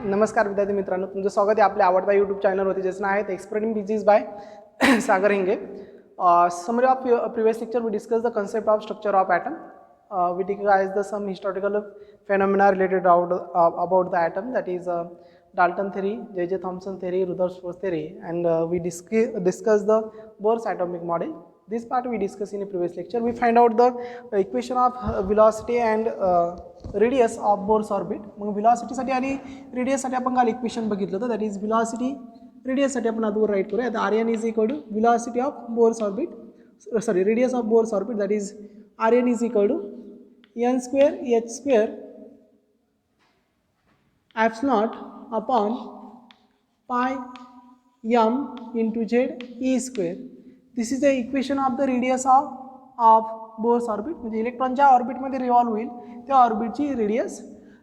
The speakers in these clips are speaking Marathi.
नमस्कार विद्यार्थी मित्रांनो, तुमचं स्वागत आहे आपल्या आवडत्या यूट्यूब चॅनलवरती, ज्याचं नाव आहे exploring physics bye Sagar Hinge. Summary of previous lecture, we discussed the concept of structure of atom. We discussed some historical phenomena related about the atom, that is Dalton theory, J.J. Thomson theory, Rutherford theory, and we discussed the Bohr's atomic model. This part we discussed in a previous lecture. We find out the equation of velocity and radius of Bohr's orbit. मग velocity साठी आणि radius साठी आपण काल इक्वेशन बघितलं होतं, that is velocity radius साठी आपण आधीवर राईट करूया. Rn is equal to velocity of Bohr's orbit, sorry, radius of Bohr's orbit, that is Rn is equal to n square h square epsilon upon pi m into z e square. This is the equation of the radius of Bohr's orbit. म्हणजे इलेक्ट्रॉन ज्या ऑर्बिटमध्ये रिव्हॉल्व होईल त्या ऑर्बिटची रेडियस.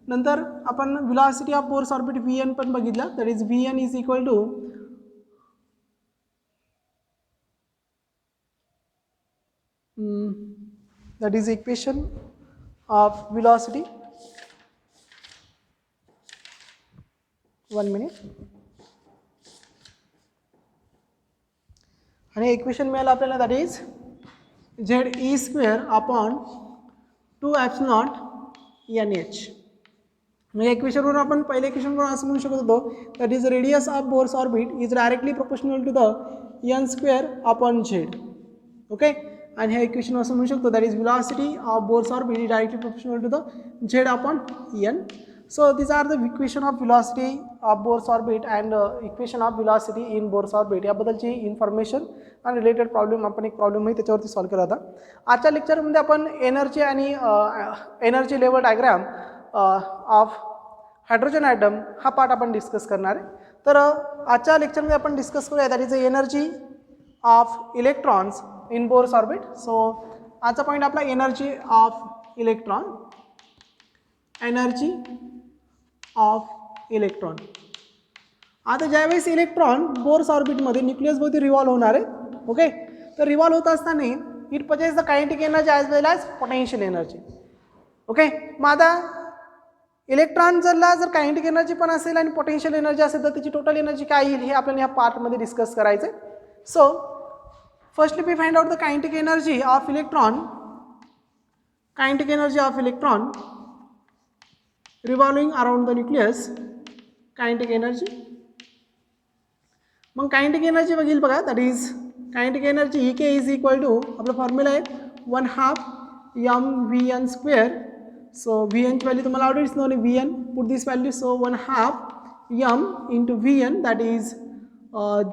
नंतर आपण velocity of Bohr's orbit Vn पण बघितलं, that is Vn is equal to that is equation of velocity. 1 minute. आणि इक्वेशन मिळालं आपल्याला, that is ZE square upon 2 epsilon NH. म्हणजे इक्वेशनवरून आपण पहिले इक्वेशनवरून असं म्हणू शकत होतो, that is radius of Bohr's orbit is directly proportional to the n square upon z. Okay, आणि हे इक्वेशन असं म्हणू शकतो, that is velocity of Bohr's orbit is directly proportional to the z upon n. So these are the equation of velocity of Bohr's orbit and equation of velocity in Bohr's orbit. याबद्दलची इन्फॉर्मेशन आणि रिलेटेड प्रॉब्लेम आपण एक प्रॉब्लेम आहे त्याच्यावरती सॉल्व्ह केला होता. आजच्या लेक्चरमध्ये आपण एनर्जी आणि energy level diagram of hydrogen atom हा पार्ट आपण डिस्कस करणार आहे. तर आजच्या लेक्चरमध्ये आपण डिस्कस करूया, that is the energy of electrons in Bohr's orbit. So आजचा पॉईंट आपला energy of electron, energy of electron. आता ज्यावेळेस इलेक्ट्रॉन बोर्स ऑर्बिटमध्ये न्यूक्लियस भोवती रिव्हॉल्व होणार आहे, ओके, तर रिव्हॉल्व होत असताना it poses the kinetic energy as well as potential energy. Okay, मग आता इलेक्ट्रॉन जर कायनेटिक एनर्जी पण असेल आणि पोटेन्शियल एनर्जी असेल तर त्याची टोटल एनर्जी काय येईल हे आपल्याला या पार्टमध्ये डिस्कस करायचं आहे. So firstly we find out the kinetic energy of electron, kinetic energy of electron revolving around the nucleus, kinetic energy. मग कायनेटिक एनर्जी बघील बघा, that is kinetic energy E K is equal to, आपला फॉर्म्युला आहे 1/2 mvn स्क्वेअर. सो Vn ची व्हॅल्यू तुम्हाला ऑलरेडीच नोन आहे, Vn, put this value, so 1/2 m into Vn, that is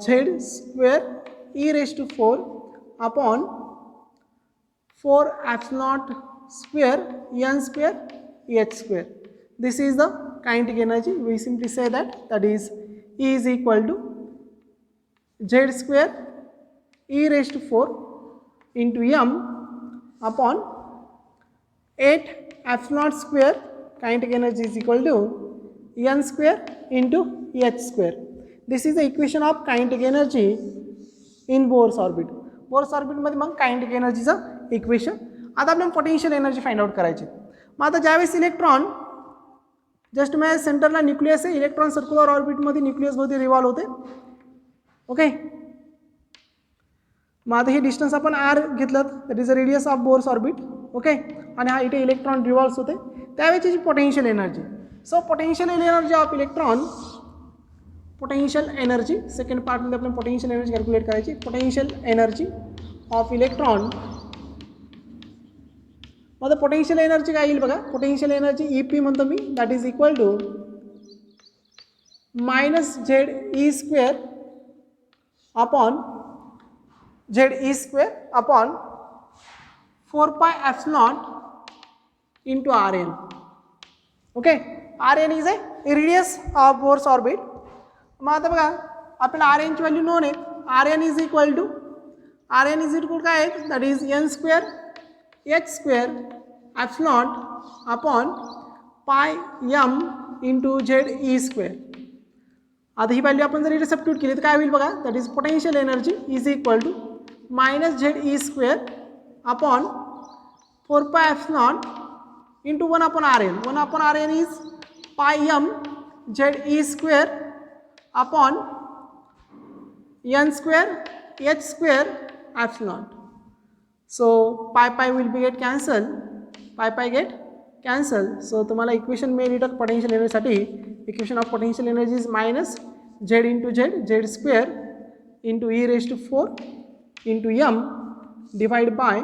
z square e raise to 4 upon 4 epsilon square n square h square. This is the kinetic energy. We simply say that is E is equal to z square e raised to 4 into m upon 8 epsilon square. Kinetic energy is equal to n square into h square. This is the equation of kinetic energy in Bohr's orbit. Bohr's orbit मध्ये मग kinetic energy चा इक्वेशन. आता आपल्याला पोटेन्शियल एनर्जी फाइंड आउट करायची. मग आता ज्यावेळेस इलेक्ट्रॉन जस्ट माझ्या सेंटरला न्यूक्लियस आहे, इलेक्ट्रॉन सर्क्युलर ऑर्बिटमध्ये न्यूक्लियस मध्ये रिव्हॉल्व होते. ओके, मग आता हे डिस्टन्स आपण r घेतलं, that is the radius of Bohr's orbit. Okay, आणि हा इथे इलेक्ट्रॉन रिव्हॉल्व्स होते, त्यावेळेची potential energy. So potential energy of electron, potential energy second पार्टमध्ये आपण पोटेन्शियल एनर्जी कॅल्क्युलेट करायची. पोटेन्शियल एनर्जी ऑफ इलेक्ट्रॉन, आता पोटेन्शियल एनर्जी काय येईल बघा, पोटेन्शियल एनर्जी EP म्हणतो मी, that is equal to -ZE square upon ZE square upon 4 pi epsilon into Rn. Okay, Rn is a radius of Bohr's orbit. मग आता बघा आपल्याला Rn ची व्हॅल्यू नोन आहे, Rn इज इक्वल टू काय आहे, that is n square h square epsilon upon pi m into ZE square. आता ही व्हॅल्यू आपण जर इथे सबस्टिट्यूट केली तर काय होईल बघा, that is potential energy is equal to -ZE square upon 4 pi epsilon into 1/Rn. 1/Rn is pi m ZE square upon n square h square epsilon. So pi will be get cancel, pi get cancel. So तुम्हाला इक्वेशन मिळेल इथं पोटेन्शियल एनर्जीसाठी. Equation of potential energy is minus z into z square into e raised to 4 into m divided by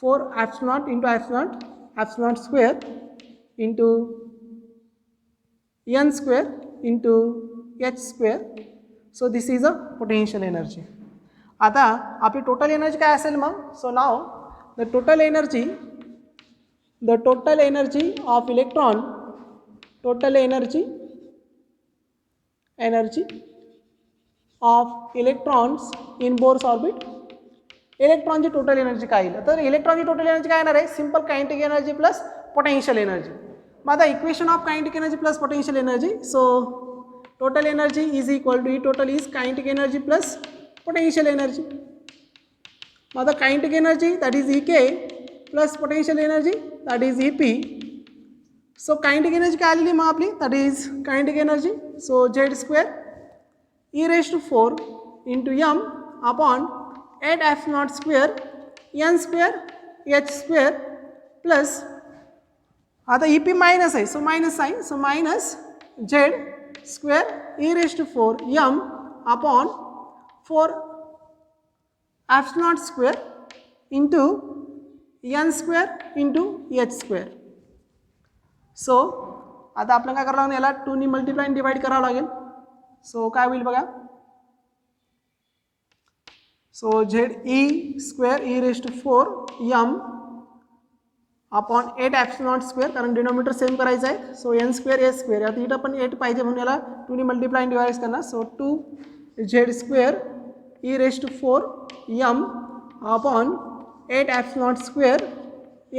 4 epsilon into epsilon square into n square into h square. So this is a potential energy. आता आपली टोटल एनर्जी काय असेल मग? So now the total energy of electron, total energy of electrons in Bohr's orbit. इलेक्ट्रॉनची टोटल एनर्जी काय येईल? तर इलेक्ट्रॉनची टोटल एनर्जी काय येणार आहे? Simple kinetic energy plus potential energy. मग आता equation of kinetic energy plus potential energy. So total energy is equal to E total is kinetic energy plus potential energy. Now the kinetic energy, that is Ek, plus potential energy, that is Ep. So kinetic energy काय आलेली मग आपली? that is kinetic energy. So z square e raised to 4 into m upon 8 f naught square n square h square plus आता Ep minus आहे, so minus sign, so minus z square e raised to 4 m upon 4 epsilon square into n square into h square. So आता आपल्याला काय करावं लागेल? याला 2 ने मल्टिप्लाय आणि डिवाइड करावं लागेल. सो काय होईल बघा? So ZE square e raise to 4 m upon 8 epsilon square, कारण डिनोमिनेटर सेम करायचं आहे. So n square h square, आता इथं पण 8 पाहिजे म्हणून याला 2 ने मल्टिप्लाय आणि डिवाइड करणार. So 2z square e raised to 4 m upon 8 epsilon square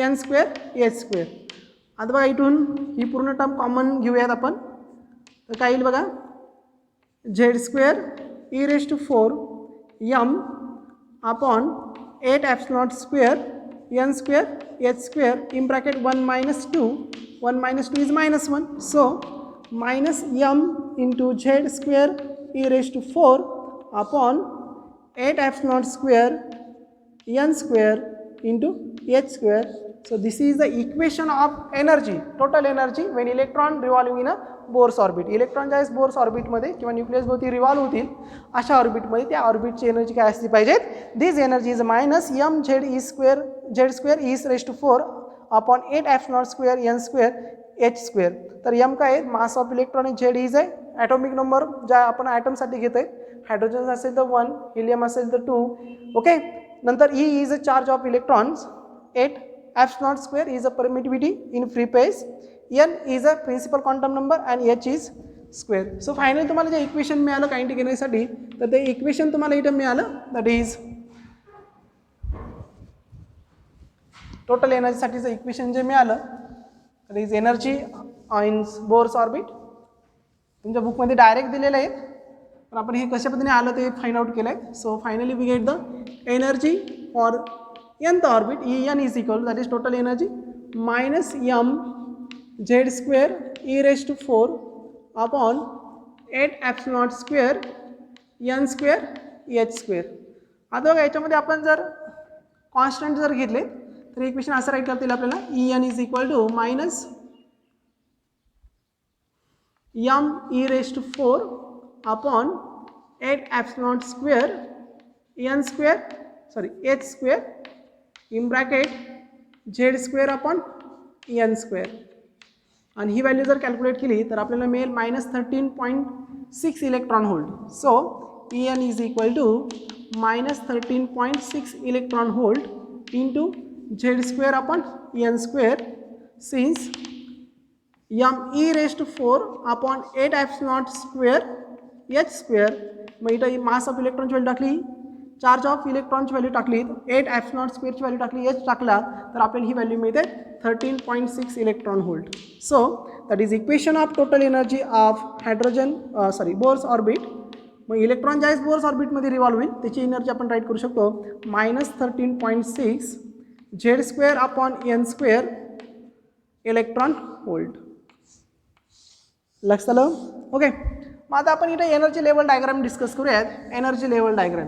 n square h square. आता बघा इथून ही पूर्ण टर्म कॉमन घेऊयात आपण. तर काय येईल बघा? z square e raised to 4 m upon 8 epsilon square n square h square in bracket 1 minus 2. 1 minus 2 is minus 1. So minus m into z square e raised to 4 upon 8 epsilon square n square into h square. So this is the equation of energy, total energy when electron revolving in a Bohr's orbit. Electron ज्यावेळेस बोर्स ऑर्बिटमध्ये किंवा न्यूक्लियस भोवती रिव्हॉल्व होतील अशा ऑर्बिटमध्ये त्या ऑर्बिटची एनर्जी काय असली पाहिजे? This energy is minus m z square e raise to 4 upon 8 epsilon square n square h square. तर m काय आहे? Mass of electron z is आहे ॲटॉमिक नंबर ज्या आपण ॲटमसाठी घेत आहे. हायड्रोजन असेल तर 1, हिलियम असेल तर 2. ओके. नंतर E is a charge of electrons, 8 epsilon square is a permittivity in free space, n is a principal quantum number and h is square. So finally तुम्हाला जे इक्वेशन मिळालं कायनेटिक एनर्जीसाठी, तर ते इक्वेशन तुम्हाला इथं मिळालं, दॅट इज टोटल एनर्जीसाठीचं इक्वेशन जे मिळालं, that is energy in Bohr's orbit. तुमच्या बुकमध्ये डायरेक्ट दिलेलं आहे, पण आपण हे कशा पद्धतीने आलं ते फाइंड आउट केलं आहे. So finally we get the energy for nth orbit, En is equal, that is total energy minus m z square e raise to 4 upon 8 epsilon square n square h square. आता बघा याच्यामध्ये आपण जर कॉन्स्टंट जर घेतले तर इक्वेशन असं राईट करता येईल आपल्याला. En is equal to minus m e raise to 4 upon 8 epsilon square n square h square in bracket z square upon n square. आणि ही व्हॅल्यू जर कॅल्क्युलेट केली तर आपल्याला मिळेल -13.6 electron volt. So En is equal to -13.6 electron volt into z square upon n square, since m e raise to 4 upon 8 epsilon square h square. मग इथं मास ऑफ इलेक्ट्रॉनची व्हॅल्यू टाकली, चार्ज ऑफ इलेक्ट्रॉनची व्हॅल्यू टाकली, 8 epsilon स्क्वेअरची व्हॅल्यू टाकली, h टाकला, तर आपल्याला ही व्हॅल्यू मिळते 13.6 electron volt. So that is equation of total energy of Bohr's orbit. मग इलेक्ट्रॉन ज्यावेळेस बोर्स ऑर्बिटमध्ये रिव्हॉल्व होईल त्याची एनर्जी आपण राईट करू शकतो -13.6 z square upon n square electron volt. लक्षात आलं? ओके. मग आता आपण इथे एनर्जी लेवल डायग्राम डिस्कस करूयात. एनर्जी लेवल डायग्राम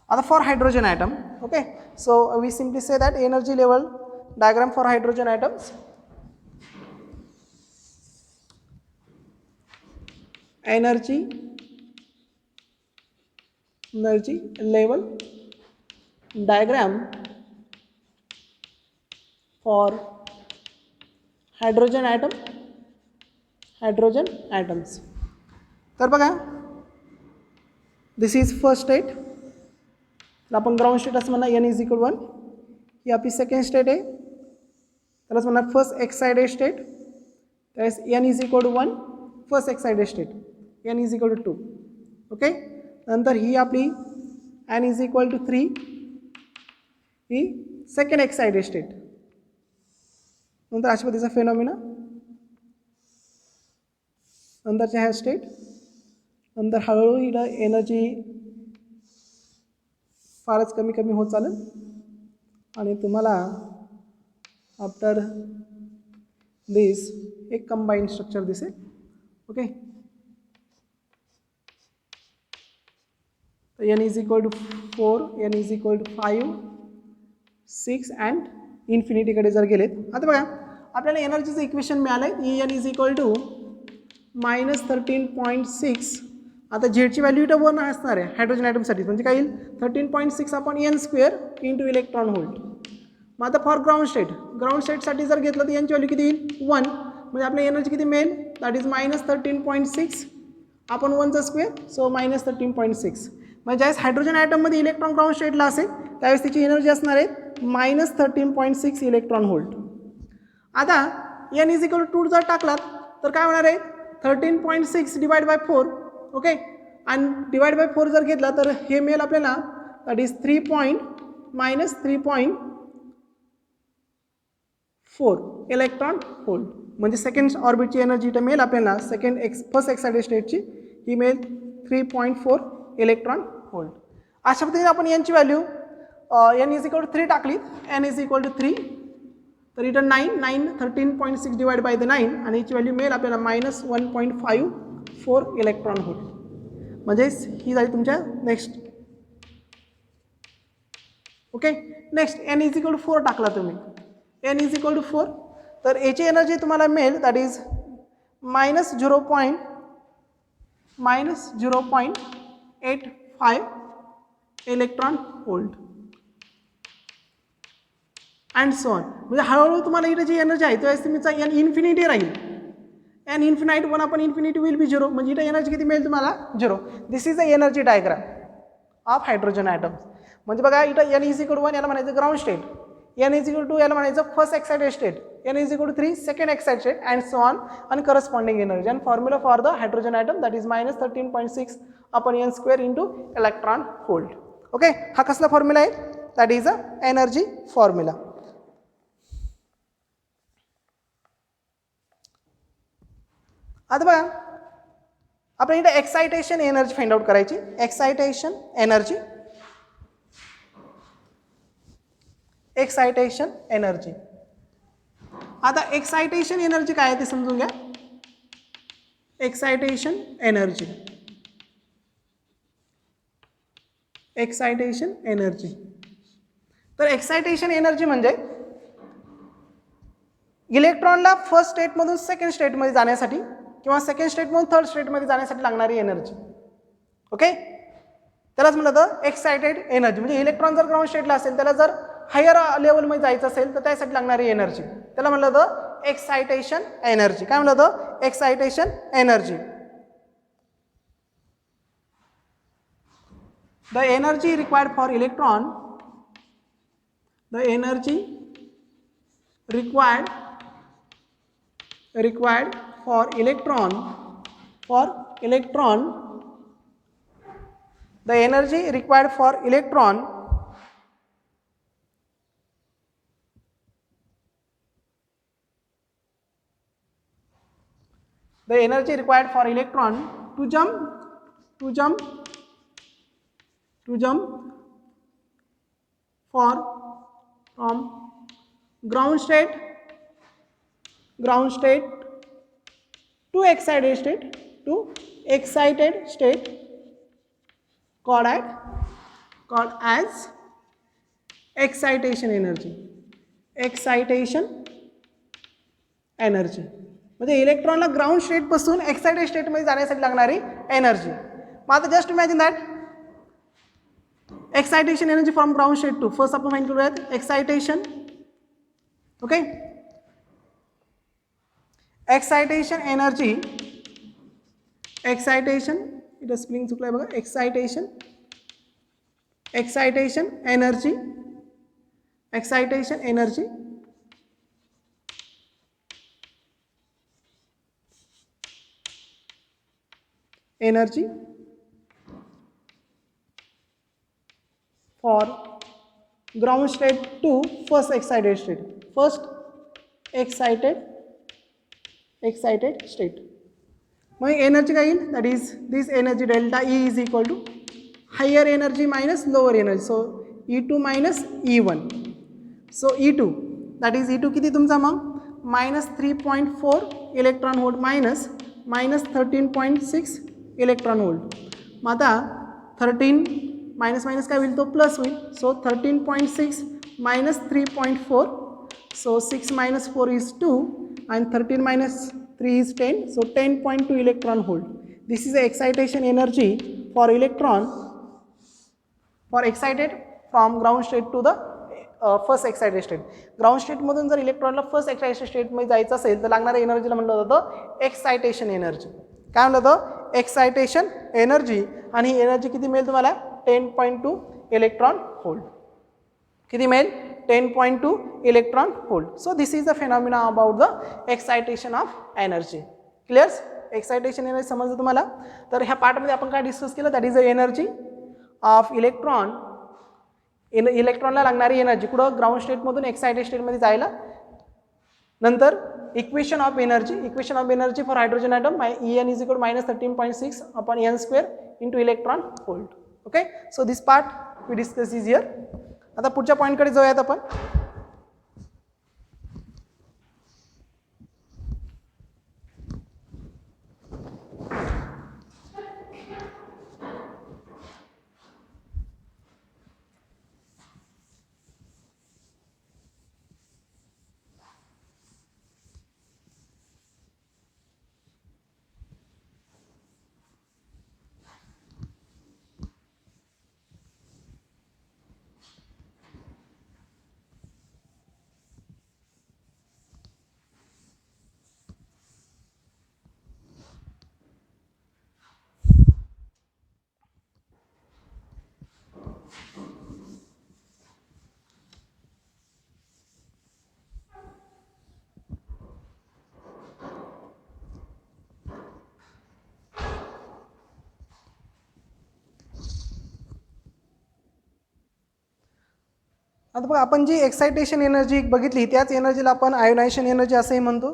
आता for hydrogen atom. Okay, so we simply say that energy level diagram for hydrogen atoms. Energy level diagram for hydrogen atoms. तर बघा, दिस इज फर्स्ट स्टेट, आपण ग्राउंड स्टेट असं म्हणा, n इज इक्वल 1. ही आपली सेकंड स्टेट आहे, त्यालाच म्हणा फर्स्ट एक्साइटेड स्टेट. त्यावेळेस n is equal to 1 first excited state, n is equal to 2. Okay. नंतर ही आपली n इज इक्वल टू 3, ही सेकंड एक्साइटेड स्टेट. नंतर अशा पद्धतीचा फेनॉमिना, नंतरच्या ह्या स्टेट, नंतर हळूहळू हिला एनर्जी फारच कमी कमी होत चालेल आणि तुम्हाला आफ्टर दिस एक कंबाईन स्ट्रक्चर दिसेल. ओके. तर n is equal to 4, n is equal to 5, 6 and इन्फिनिटीकडे जर गेलेत. आता बघा, आपल्याला एनर्जीचं इक्वेशन मिळालं आहे, n इज इक्वल टू -13.6. आता झेडची व्हॅल्यू इथं 1 असणार आहे हायड्रोजन ॲटमसाठी, म्हणजे काय येईल 13.6 upon n² into electron volt. मग आता फॉर ग्राउंड स्टेटसाठी जर घेतलं तर यांची व्हॅल्यू किती येईल 1, म्हणजे आपल्याला एनर्जी किती मिळेल, दॅट इज -13.6 अपॉन 1², सो -13.6. म्हणजे ज्यावेळेस हायड्रोजन ॲटममध्ये इलेक्ट्रॉन ग्राउंड स्टेटला असेल त्यावेळेस तिची एनर्जी असणार आहे -13.6 इलेक्ट्रॉन व्होल्ट. आता n इज इक्वल टू 2 जर टाकलात तर काय होणार आहे 13.6 डिवाइड बाय 4. ओके. आणि डिवाइड बाय 4 जर घेतला तर हे मिळेल आपल्याला, दॅट इज -3.4 इलेक्ट्रॉन व्होल्ट. म्हणजे सेकंड ऑर्बिटची एनर्जी इथं मिळेल आपल्याला, फर्स्ट एक्साइटेड स्टेटची ही मिळेल 3.4 इलेक्ट्रॉन व्होल्ट. अशा पद्धतीने आपण यांची value n is equal to 3 टाकली, n इज इक्वल टू 3, तर इथं 13.6 डिवाइड बाय द 9 आणि याची व्हॅल्यू मिळेल आपल्याला -1.54 इलेक्ट्रॉन व्होल्ट. म्हणजे ही झाली तुमच्या next. Okay. Next n is equal to 4 टाकला तुम्ही, n इज इक्वल टू 4, तर याची एनर्जी तुम्हाला मिळेल that is -0.85 electron volt and so on. म्हणजे हळूहळू तुम्हाला इथे जी एनर्जी आहे त्यावेळेस तुमचा n इन्फिनिटी राहील, n infinite 1 upon infinity will be 0, म्हणजे इथे एनर्जी किती मिळेल तुम्हाला 0. This is the energy diagram of hydrogen atoms. म्हणजे बघा इथं n इज इक्वल टू 1 याला म्हणायचं ground state, n is equal to 2 याला म्हणायचं first excited state, n is equal to 3 second excited state and so on, आणि corresponding energy. And formula for the hydrogen atom that is -13.6 upon n² into electron volt. Okay. हा कसला फॉर्म्युला आहे, that is a energy formula. आता बघा, आपण इथे एक्साइटेशन एनर्जी फाइंड आउट करायची. एक्साइटेशन एनर्जी आता एक्साइटेशन एनर्जी काय आहे ते समजून घ्या. एक्साइटेशन एनर्जी तर एक्साइटेशन एनर्जी म्हणजे इलेक्ट्रॉनला फर्स्ट स्टेटमधून सेकंड स्टेटमध्ये जाण्यासाठी किंवा सेकंड स्टेटमधून थर्ड स्टेटमध्ये जाण्यासाठी लागणारी एनर्जी. ओके. त्यालाच म्हणलं तर एक्साइटेड एनर्जी. म्हणजे इलेक्ट्रॉन जर ग्राउंड स्टेटला असेल, त्याला जर हायर लेवलमध्ये जायचं असेल तर त्यासाठी लागणारी एनर्जी, त्याला म्हणलं तर एक्साइटेशन एनर्जी. काय म्हणलं तर excitation energy. The energy required for electron, the energy required for electron, the energy required for electron to jump from ground state ground state to excited state called as excitation energy. म्हणजे इलेक्ट्रॉनला ग्राउंड स्टेटपासून एक्साइटेड स्टेटमध्ये जाण्यासाठी लागणारी एनर्जी. मग आता just imagine that excitation energy from ground state to, first आपण फाइंड करूयात excitation. Okay, excitation energy, excitation इथं स्प्लिंग चुकलाय बघा, excitation energy for ground state to first excited state. First excited state. मग एनर्जी काय येईल, that is this energy delta E is equal to higher energy minus lower energy, so E2 minus E1. So E2 that is E2 किती तुमचा मग -3.4 electron volt minus -13.6 electron volt. मग आता 13 मायनस मायनस काय होईल, तो प्लस होईल. So 13.6 minus 3.4, so 6 minus 4 is 2 and 13 minus 3 is 10, so 10.2 electron volt. This is the excitation energy for electron for excited from ground state to the first excited state. Ground स्टेटमधून जर इलेक्ट्रॉनला फर्स्ट एक्साइटेशन स्टेटमध्ये जायचं असेल तर लागणाऱ्या एनर्जीला म्हटलं जातं एक्साइटेशन एनर्जी. काय म्हटलं जातं, एक्साइटेशन एनर्जी. आणि ही एनर्जी किती मिळेल तुम्हाला, 10.2 इलेक्ट्रॉन व्होल्ट. किती मिळेल, 10.2 electron volt. So this is the phenomena about the excitation of energy. Clears, excitation energy समजलं तुम्हाला. तर ह्या पार्टमध्ये आपण काय डिस्कस केलं, that is the energy of electron. इलेक्ट्रॉनला लागणारी एनर्जी कुठं, ग्राउंड स्टेटमधून एक्साइटेड स्टेटमध्ये जायला. नंतर equation of energy for hydrogen atom, En is equal -13.6 upon n² into electron volt. Okay, so this part we discuss is here. आता पुढच्या पॉईंटकडे जाऊयात आपण. आता बघा, आपण जी एक्साइटेशन एनर्जी बघितली त्याच एनर्जीला आपण आयोनायझेशन एनर्जी असंही म्हणतो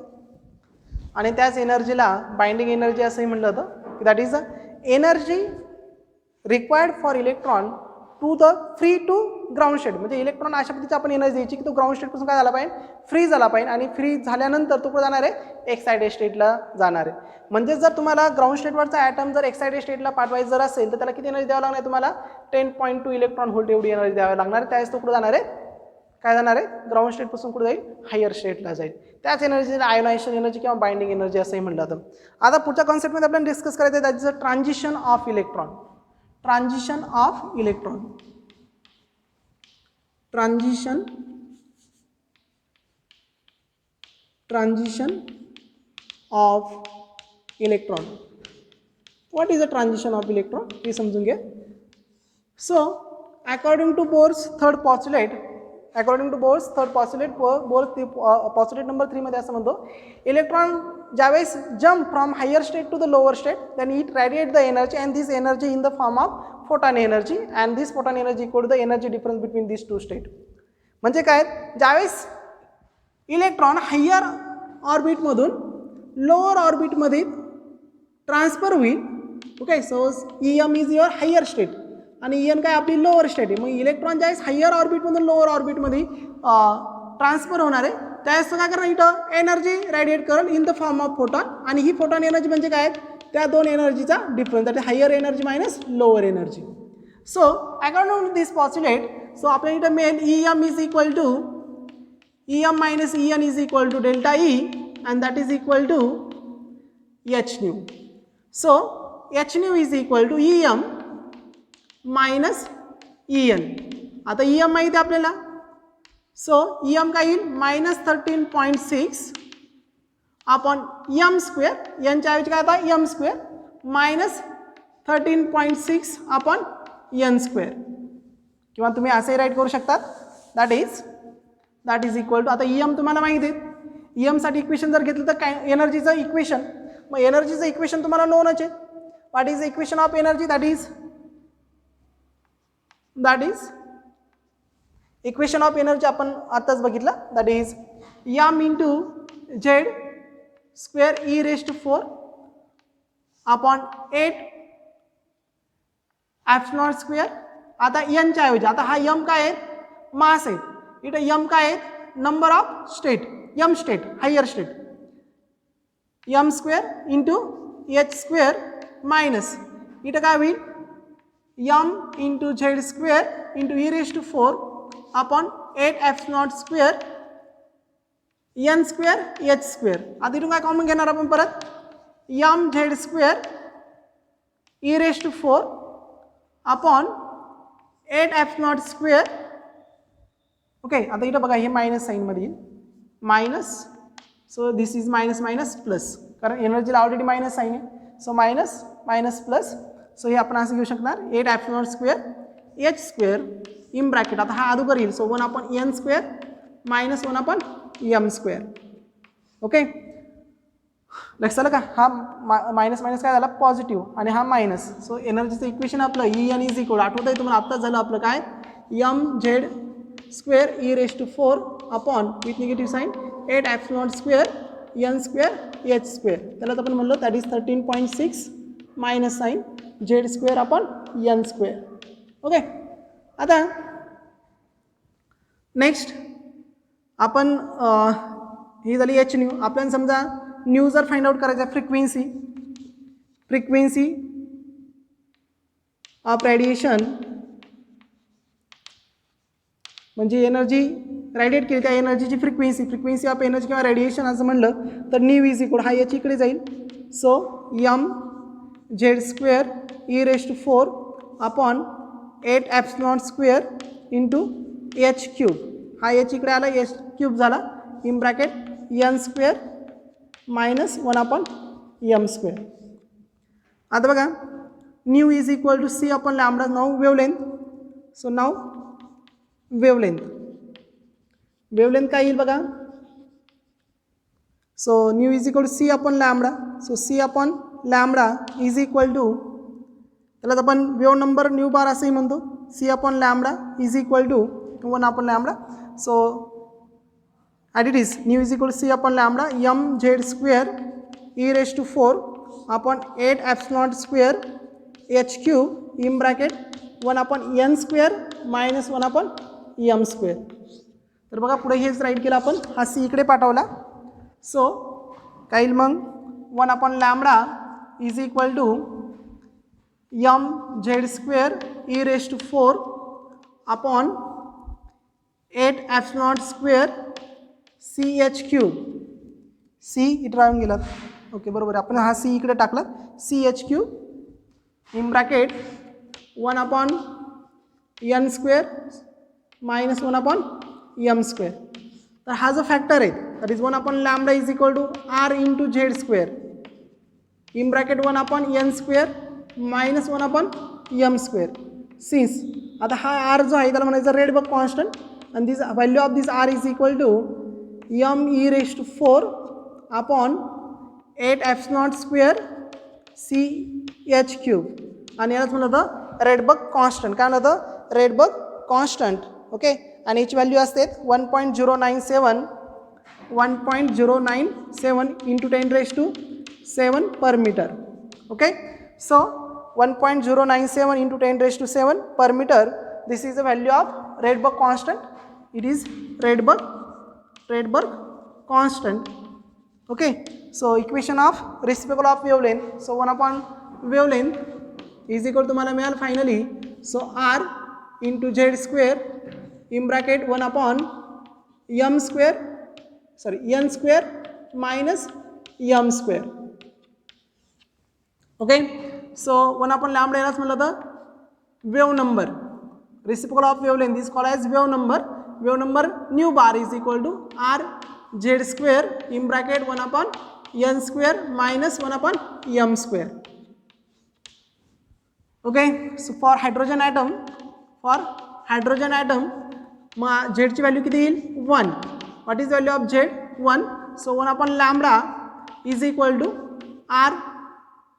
आणि त्याच एनर्जीला बाइंडिंग एनर्जी असंही म्हटलं जातं. That is the energy required for electron to the free to ground state. म्हणजे इलेक्ट्रॉन अशा पद्धतीची आपण एनर्जी द्यायची की तो ग्राउंड स्टेटपासून काय झाला पाहिजे, फ्री झाला पाहिजे. आणि फ्री झाल्यानंतर तो कुठं जाणार आहे, एक्साइटेड स्टेटला जाणार आहे. म्हणजे जर तुम्हाला ग्राउंड स्टेटवरचा ॲटम जर एक्साइटेड स्टेटला पाठवायचं जर असेल तर त्याला किती एनर्जी द्यावं लागणार आहे, तुम्हाला 10.2 इलेक्ट्रॉन व्होल्ट एवढी एनर्जी द्यावी लागणार आहे. त्यावेळेस तो कुठं जाणार आहे, काय जाणार आहे, ग्राउंड स्टेटपासून कुठे जाईल, हायर स्टेटला जाईल. त्याच एनर्जीला आयोनायझेशन एनर्जी किंवा बाइंडिंग एनर्जी असंही म्हटलं जातं. आता पुढच्या कॉन्सेप्टमध्ये आपल्याला डिस्कस करायचं आहे, that is a transition of electron. Transition of electron, transition of electron. What is a transition of electron हे समजून घ्या. So according to Bohr's third postulate, Bohr's postulate number 3 मध्ये असं म्हणतो, इलेक्ट्रॉन ज्यावेळेस jump from higher state to the lower state then it radiate the energy and this energy in the form of photon energy and this photon energy equal to the energy difference between this two state. म्हणजे काय, ज्यावेळेस इलेक्ट्रॉन हायर ऑर्बिटमधून लोअर ऑर्बिटमध्ये ट्रान्सफर होईल. Okay, so EM is your higher state आणि EN काय आपली लोअर स्टेट आहे. मग इलेक्ट्रॉन ज्यावेळेस हायर ऑर्बिटमधून लोअर ऑर्बिटमध्ये ट्रान्सफर होणार आहे त्यावेळेस काय करणार इथं एनर्जी रेडिएट करेल in the form of photon आणि ही फोटॉन एनर्जी म्हणजे काय त्या दोन एनर्जीचा difference that higher energy minus lower energy. So according to this postulate so आपल्याला इथं मिळेल EM is equal to EM minus EN is equal to delta E and that is equal to h nu. So h nu is equal to EM minus EN. आता EM माहिती आहे आपल्याला. सो EM काय येईल मायनस 13.6 अपॉन M स्क्वेअर. यांच्या ऐवजी काय आता M square minus 13.6 upon N square किंवा तुम्ही असेही राईट करू शकतात दॅट इज इक्वल टू आता EM तुम्हाला माहिती आहे EM साठी इक्वेशन जर घेतलं तर काय एनर्जीचं इक्वेशन मग एनर्जीचं इक्वेशन तुम्हाला नोनच आहे. What is the equation of energy that is equation of energy आपण आताच बघितलं that is M into Z square E raise to 4 upon 8 epsilon square. आता N च्या ऐवजी आता हा M काय आहे मास आहे इथं M काय आहे number of state M state higher state M square into H square minus इथं काय होईल M into Z square into E raise to 4 upon 8 epsilon square N square H square. आता इथून काय कॉमन घेणार आपण परत M Z square E raise to 4 upon 8 epsilon square. Okay आता इथं बघा हे मायनस साईनमध्ये येईल minus so this is minus minus plus कारण एनर्जीला ऑलरेडी मायनस साईन आहे so minus minus plus. So हे आपण असं घेऊ शकणार 8 epsilon square H square in bracket आता हा अगोदर येईल so 1 upon N square minus 1 upon M square. Okay लक्षात आलं का हा मायनस मायनस काय झाला पॉझिटिव्ह आणि हा मायनस. सो एनर्जीचं इक्वेशन आपलं EN इज इक्वल आठवत आहे तुम्हाला आत्ताच झालं आपलं काय M Z square E raise to 4 upon with negative sign 8 epsilon square N square H square त्याला आपण म्हणलो that is 13.6 minus sign Z square upon N square. Okay आता नेक्स्ट आपण ही झाली H न्यू. आपल्याला समजा न्यू जर फाइंड आउट करायचा फ्रिक्वेन्सी ऑफ रेडिएशन म्हणजे एनर्जी रेडिएट केली त्या एनर्जीची फ्रिक्वेन्सी ऑफ एनर्जी किंवा रेडिएशन असं म्हणलं तर न्यू इज इक्वल हा याची इकडे जाईल. So M Z square E raise to 4 upon 8 epsilon square into H cube हा H इकडे आला H क्यूब झाला in bracket N square minus 1 upon M square. आता बघा nu is equal to C upon lambda नाव वेवलेंथ. सो नाव वेवलेंथ काय येईल बघा so nu is equal to C upon lambda. So C upon lambda is equal to त्याला आपण वेव नंबर न्यू बार असंही म्हणतो C upon lambda is equal to 1 upon lambda. So at it is nu is equal to C upon lambda M Z square E raise to 4 upon 8 epsilon square H cube in bracket 1 upon N square minus 1 upon M square. तर बघा पुढे हेच राईट केलं आपण हा C इकडे पाठवला. सो काय येईल मग 1 upon lambda is equal to M Z square E raise to 4 upon 8 epsilon square CH cube C इथं राहून गेला. ओके बरोबर आपण हा C इकडे टाकला CH cube in bracket 1 upon N square minus 1 upon M square. तर हा जो फॅक्टर आहे that is 1 upon lambda is equal to R into Z square in bracket 1 upon N square minus 1 upon M square. Since आता हा R जो आहे त्याला म्हणायचं Rydberg constant and this value of this R is equal to M E raised to 4 upon 8 epsilon square C H cube आणि यालाच म्हणलं होतं रेडबर्ग कॉन्स्टंट. काय म्हणलं होतं रेडबर्ग कॉन्स्टंट. ओके आणि याची व्हॅल्यू असते 1.097 into 10⁻⁷ per meter. Okay so 1.097 into 10⁻⁷ per meter. This is the value of Rydberg constant. It is Rydberg constant. Okay, so equation of reciprocal of wavelength, so 1 upon wavelength is equal to मला मिळाल finally, so r into z square in bracket 1 upon m square, sorry n square minus m square. Okay, so 1 upon lambda यालाच म्हणलं तर wave number, reciprocal of wavelength is called as wave number. Wave number nu bar is equal to r z square in bracket 1 upon n square minus 1 upon m square. Okay, so for hydrogen atom मग z ची व्हॅल्यू किती येईल 1. What is value of z 1. So 1 upon lambda is equal to r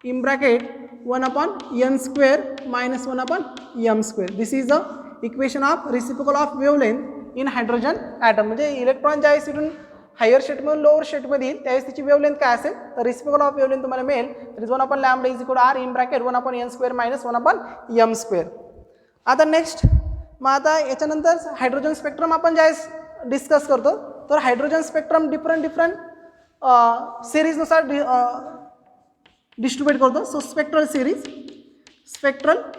in bracket 1 upon n square minus 1 upon m square. This is the equation of reciprocal of wavelength in hydrogen atom. म्हणजे इलेक्ट्रॉन ज्यावेळेस इथून हायर स्टेटमधून लोअर स्टेटमध्ये येईल त्यावेळेस त्याची वेवलेंथ काय असेल तर रिसिप्रोकल ऑफ वेवलेंथ तुम्हाला मिळेल तर is 1 upon lambda is equal to r in bracket 1 upon n square minus 1 upon m square. आता नेक्स्ट मग आता याच्यानंतर हायड्रोजन स्पेक्ट्रम आपण ज्यावेळेस डिस्कस करतो तर हायड्रोजन स्पेक्ट्रम डिफरंट सिरीजनुसार डिस्ट्रीब्यूट करतो. सो स्पेक्ट्रल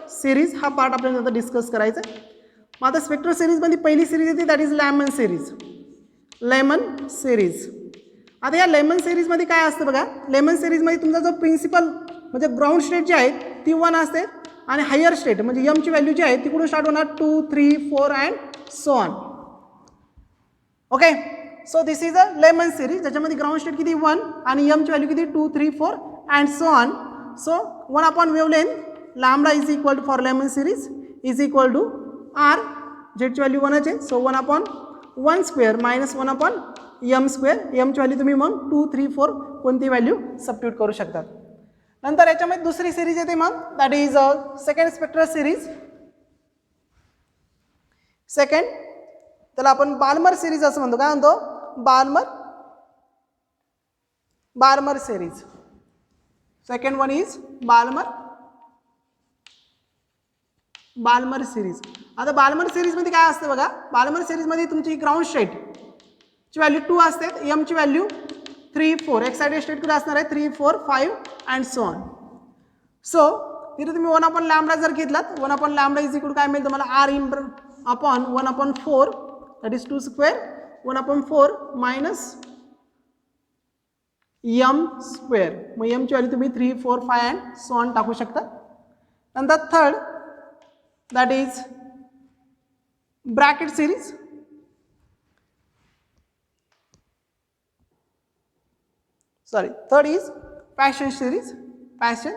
सिरीज हा पार्ट आपल्याला आता डिस्कस करायचा आहे. मग आता स्पेक्ट्रल सिरीजमध्ये पहिली सिरीज येते दॅट इज लेमन सिरीज. आता या लेमन सिरीजमध्ये काय असतं बघा, लेमन सिरीजमध्ये तुमचा जो प्रिन्सिपल म्हणजे ग्राउंड स्टेट जी आहे ती 1 असते आणि हायर स्टेट म्हणजे एमची व्हॅल्यू जी आहे ती कुठून स्टार्ट होणार 2, 3, 4 and so on. Okay, so this is a lemon series ज्याच्यामध्ये ग्राउंड स्टेट किती 1 आणि एमची व्हॅल्यू किती 2, 3, 4 and so on. So 1 upon wavelength lambda is equal to for lemon series is equal to r, z ची व्हॅल्यू 1 आहे. So 1 upon 1 square minus 1 upon m square. m ची व्हॅल्यू तुम्ही मग 2, 3, 4 कोणती व्हॅल्यू सबस्टिट्यूट करू शकता. नंतर याच्यामध्ये दुसरी सिरीज येते मग that is second spectral series. Second त्याला आपण बाल्मर सिरीज असं म्हणतो. काय म्हणतो Balmer series. Second one is Balmer series. आता बाल्मर सिरीजमध्ये काय असतं बघा, बाल्मर सिरीजमध्ये तुमची ग्राउंड स्टेट ची व्हॅल्यू 2 असते, एम ची व्हॅल्यू 3, 4, एक्साइटेड स्टेट कुठे असणार आहे 3, 4, 5 अँड सो ऑन. सो तिथे तुम्ही 1 upon lambda जर घेतलात 1 upon lambda इज इक्वल काय मिळेल तुम्हाला r in upon 1 upon 4 that is 2 square 1 upon 4 minus m square. मग m ची व्हॅल्यू तुम्ही 3, 4, 5 अँड सो ऑन टाकू शकता. नंतर third that is Brackett series. Sorry, third is passion series. Passion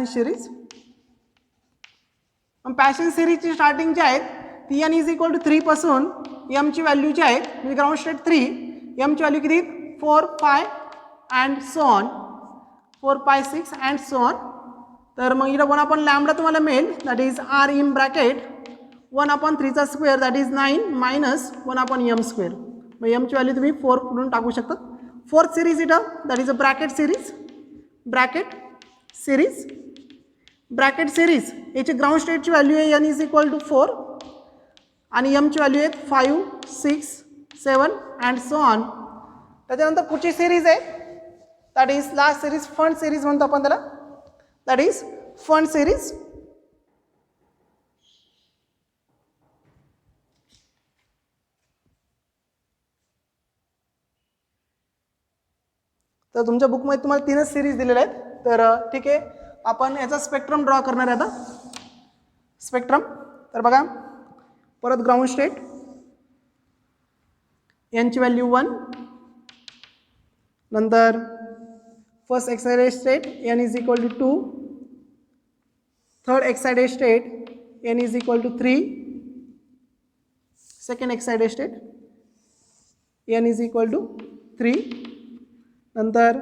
series. Paschen सिरीजची स्टार्टिंग जी आहे ती n इज इक्वल टू 3 पासून m ची व्हॅल्यू जी आहे म्हणजे ग्राउंड स्टेट 3, m ची व्हॅल्यू किती 4, 5 and so on 4, 5, 6 and so on. तर मग इथं 1 upon lambda तुम्हाला मिळेल that is r in bracket 1 upon 3 चा square that is 9 minus 1 upon m square. मग m ची व्हॅल्यू तुम्ही 4 म्हणून टाकू शकता. फोर्थ सिरीज इथं that is a bracket series याची ग्राउंड स्टेटची व्हॅल्यू आहे n इज इक्वल टू 4 आणि m ची व्हॅल्यू आहे 5, 6, 7 अँड सो ऑन. त्याच्यानंतर पुढची सिरीज आहे that is last series fund series म्हणतो आपण त्याला दॅट इज फंड सिरीज. तर तुमच्या बुकमध्ये तुम्हाला 3च सिरीज दिलेल्या आहेत. तर ठीक आहे आपण याचा स्पेक्ट्रम ड्रॉ करणार आहे आता. स्पेक्ट्रम तर बघा परत ग्राउंड स्टेट n ची व्हॅल्यू 1. नंतर first excited state n is equal to 2. Third excited state n is equal to 3. Second excited state n is equal to 3. नंतर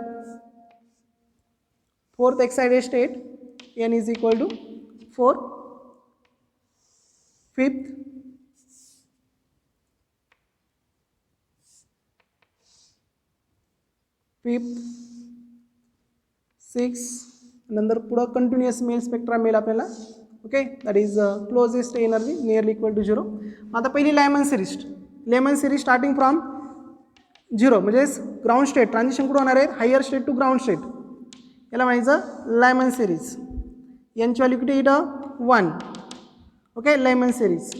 fourth excited state n is equal to 4. Fifth six. नंतर पुढं कंटिन्युअस मेल स्पेक्ट्रा मिळेल आपल्याला okay, that is closest energy nearly equal to 0. आता पहिली लायमन सिरीज स्टार्टिंग फ्रॉम 0 म्हणजेच ग्राउंड स्टेट ट्रान्झिशन कुठं होणार आहे, higher state to ground state, याला म्हणायचं लायमन सिरीज. यांची व्हॅल्यू किती इथं 1. Okay, Lyman series.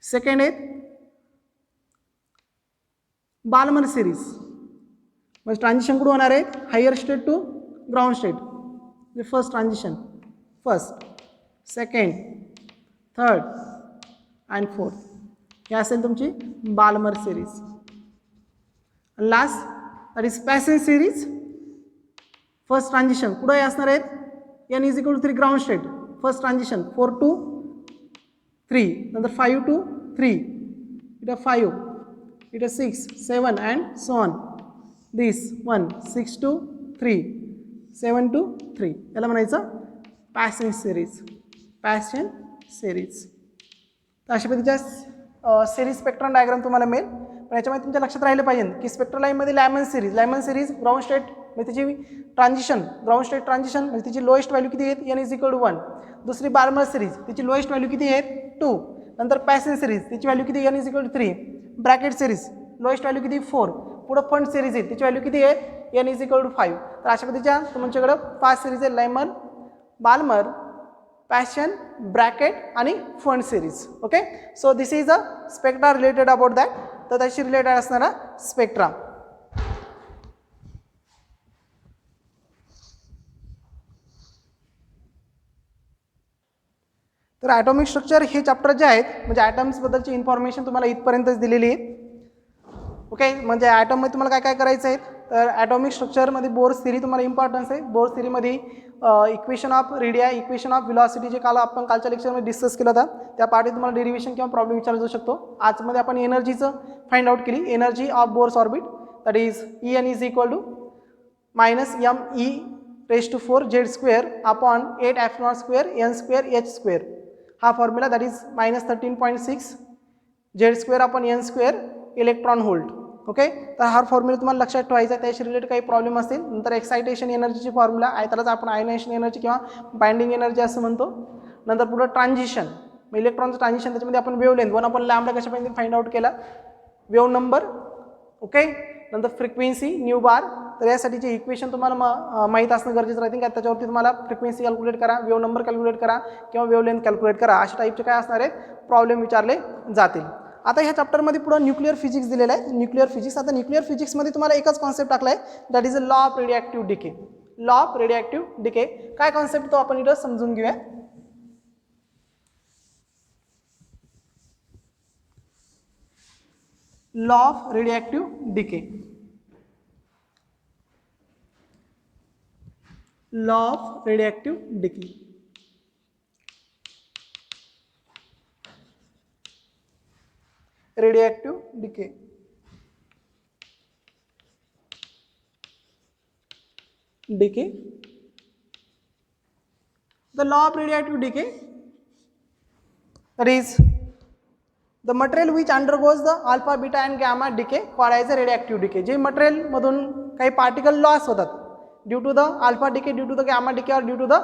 सेकंड आहे बाल्मर सिरीज, म्हणजे ट्रान्झिशन कुठं होणार आहे, higher state to ground state. म्हणजे first transition, first, second, third and fourth, हे असेल तुमची Balmer series. Last that is Paschen series. First transition कुठं असणार आहेत, n is equal to 3 ground state, first transition 4 to 3, नंतर 5 to 3, इथं 5, इथं 6, 7 and so on. This 1, 6 to 3, 7 to 3, याला म्हणायचं पॅसेंज सिरीज. तर अशा पद्धतीच्या सिरीज स्पेक्ट्रम डायग्राम तुम्हाला मिळेल. पण याच्यामध्ये तुमच्या लक्षात राहिलं पाहिजे की स्पेक्ट्रल लाईनमध्ये लायमन सिरीज ग्राउंड स्टेट म्हणजे त्याची ट्रान्झिशन, ग्राउंड स्टेट ट्रान्झिशन म्हणजे तिची लोएस्ट व्हॅल्यू किती आहेत, n इज इक्वल टू 1. दुसरी बाल्मर सिरीज, तिची लोएस्ट व्हॅल्यू किती आहेत 2. नंतर पॅसेंज सिरीज, तिची व्हॅल्यू किती, n is equal to 3. Brackett series, lowest value किती 4. पुढं फंड सिरीज आहे, तिची व्हॅल्यू किती आहे, n इज इक्वल टू 5. तर अशा पद्धतीच्या तुमच्याकडं 5 सिरीज आहे, लायमन, बाल्मर, पॅशन, ब्रॅकेट आणि fund series. Okay, so this is a spectra related about that. तर त्याशी रिलेटेड असणारा स्पेक्ट्रा. तर ॲटॉमिक स्ट्रक्चर हे चॅप्टर जे आहेत म्हणजे ॲटम्सबद्दलची इन्फॉर्मेशन तुम्हाला इथपर्यंतच दिलेली आहे. ओके, म्हणजे ॲटममध्ये तुम्हाला काय काय करायचं आहे, तर ॲटॉमिक स्ट्रक्चरमध्ये बोर्स थिअरी तुम्हाला इम्पॉर्टन्स आहे. बोर्स थिअरीमध्ये equation of radii, equation of velocity जे आपण कालच्या लेक्चरमध्ये डिस्कस केलं होता, त्या पार्टीत तुम्हाला डेरिव्हेशन किंवा प्रॉब्लेम विचारला जाऊ शकतो. आजमध्ये आपण एनर्जीचं फाइंड आउट केली, energy of Bohr's orbit, that is En is equal to -me⁴ z² upon 8 ε² n² h². हा formula that is -13.6 z² upon n² electron volt. Okay, तर हा फॉर्म्युला तुम्हाला लक्षात ठेवायचा आहे. त्याशी रिलेटेड काही प्रॉब्लेम असतील नंतर एक्साइटेशन एनर्जीची फॉर्म्युला आहे, त्यालाच आपण आयनायझेशन एनर्जी किंवा बाइंडिंग एनर्जी असं म्हणतो. नंतर पुढं ट्रान्झिशन, इलेक्ट्रॉनचं ट्रान्झिशन, त्याच्यामध्ये आपण वेव्हलेंथ 1/λ कशा पद्धतीने फाइंड आउट केला, वेव्ह नंबर. ओके, नंतर फ्रिक्वेन्सी न्यू बार. तर यासाठीचे इक्वेशन तुम्हाला माहीत असणं गरजेचं राहते का त्याच्यावरती तुम्हाला फ्रिक्वेन्सी कॅल्क्युलेट करा, वेव्ह नंबर कॅल्क्युलेट करा किंवा वेव्हलेंथ कॅल्क्युलेट करा, अशा टाईपचे काय असणार आहेत प्रॉब्लेम विचारले जातील. आता ह्या चॅप्टरमध्ये पुढं न्यूक्लिअर फिजिक्स दिलेलं आहे. न्यूक्लिअर फिजिक्स, आता न्यूक्लिअर फिजिक्समध्ये तुम्हाला एकच कॉन्सेप्ट टाकला आहे, that is a law of radioactive decay. Law of radioactive decay काय कॉन्सेप्ट तो आपण इथं समजून घेऊया. Law of radioactive decay. Law of radioactive decay. Radioactive decay. The law of radiative decay, that is the material which undergoes the alpha, beta and gamma decay called as a radioactive decay. जे मटेरियल मधून काही पार्टिकल लॉस होतात due to the alpha decay, due to the gamma decay और due to the